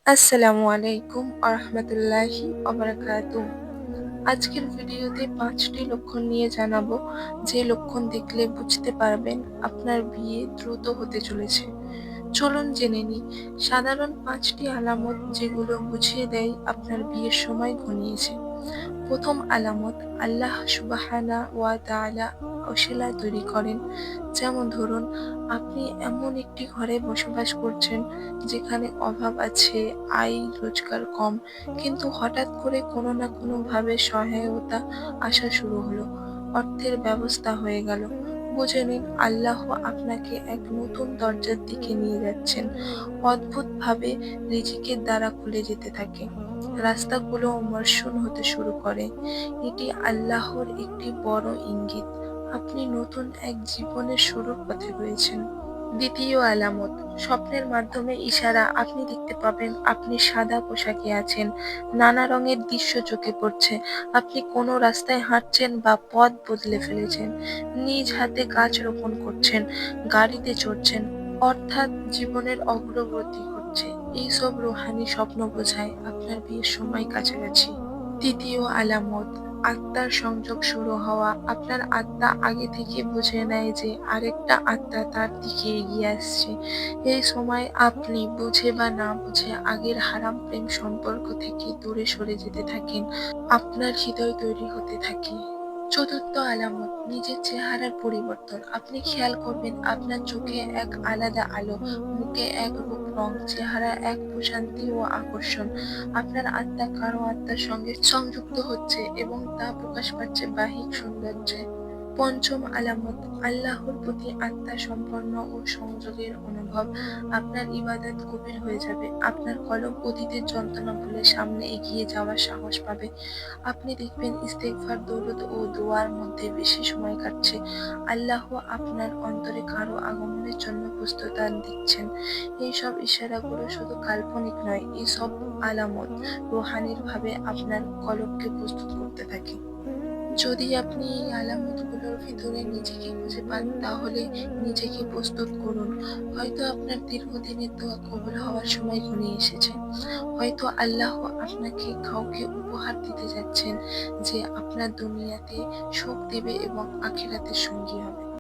আসসালামু আলাইকুম আরহামাতুল্লাহি ওবারাকাতুহ। আজকের ভিডিওতে ৫টি লক্ষণ নিয়ে জানাবো, যে লক্ষণ দেখলে বুঝতে পারবেন আপনার বিয়ে দ্রুত হতে চলেছে। চলুন জেনে নিই সাধারণ ৫টি আলামত যেগুলো বুঝিয়ে দেয় আপনার বিয়ের সময় ঘনিয়েছে। প্রথম আলামত, আল্লাহ সুবহানাহু ওয়া তাআলা অশিলা তৈরি করেন। যেমন ধরুন, আপনি এমন একটি ঘরে বসবাস করছেন যেখানে অভাব আছে, আয় রোজগার কম, কিন্তু হঠাৎ করে কোনো না কোনোভাবে সহায়তা আসা শুরু হলো, অর্থের ব্যবস্থা হয়ে গেল। বুঝে নিন আল্লাহ আপনাকে এক নতুন দরজার দিকে নিয়ে যাচ্ছেন। অদ্ভুতভাবে রিজিকের দ্বার খুলে যেতে থাকে, রাস্তাগুলো মসৃণ হতে শুরু করে। এটি আল্লাহর একটি বড় ইঙ্গিত, আপনি নতুন এক জীবনের শুরুর পথে রয়েছেন। দ্বিতীয় আলামত, স্বপ্নের মাধ্যমে ইশারা। আপনি দেখতে পাবেন আপনি সাদা পোশাকে আছেন, নানা রঙের দৃশ্য চোখে পড়ছে। আপনি কোনো রাস্তায় হাঁটছেন বা পথ বদলে ফেলেছেন, নিজ হাতে গাছ রোপণ করছেন, গাড়িতে চড়ছেন, অর্থাৎ জীবনের অগ্রগতি ঘটছে। এইসব রুহানি স্বপ্ন বোঝায় আপনার বিয়ের সময় কাছাকাছি। তৃতীয় আলামত, আত্মার সংযোগ শুরু হওয়া। আপনার আত্মা আগে থেকে বুঝে নেয় যে আরেকটা আত্মা তার দিকে এগিয়ে আসছে। এই সময় আপনি বুঝে বা না বুঝে আগের হারাম প্রেম সম্পর্ক থেকে দূরে সরে যেতে থাকেন, আপনার হৃদয় তৈরি হতে থাকে। চতুর্থ আলামত, নিজের চেহারার পরিবর্তন। আপনি খেয়াল করবেন আপনার চোখে এক আলাদা আলো, মুখে এক রূপ রং, চেহারা এক প্রশান্তি ও আকর্ষণ। আপনার আত্মা কারো আত্মার সঙ্গে সংযুক্ত হচ্ছে এবং তা প্রকাশ পাচ্ছে বাহ্যিক সৌন্দর্যে। পঞ্চম আলামত, আল্লাহর প্রতি আত্মা সম্পন্ন ও সংযোগের অনুভব। আপনার ইবাদত গভীর হয়ে যাবে, আপনার কলব অতীতের যন্ত্রণা ভুলে সামনে এগিয়ে যাওয়ার সাহস পাবে। আপনি দেখবেন ইস্তেগফার, দরুদ ও দোয়ার মধ্যে বেশি সময় কাটছে। আল্লাহ আপনার অন্তরে কারো আগমনের জন্য প্রস্তুতি দিচ্ছেন। এইসব ইশারাগুলো শুধু কাল্পনিক নয়, এসব আলামত রুহানির ভাবে আপনার কলবকে প্রস্তুত করতে থাকে। যদি আপনি এই আলামতগুলোর ভিতরে নিজেকে খুঁজে পান, তাহলে নিজেকে প্রস্তুত করুন। হয়তো আপনার দীর্ঘদিনের দোয়া কবুল হওয়ার সময় ঘনিয়ে এসেছে। হয়তো আল্লাহ আপনাকে কাউকে উপহার দিতে যাচ্ছেন, যে আপনার দুনিয়াতে সুখ দেবে এবং আখিরাতে সঙ্গী হবে।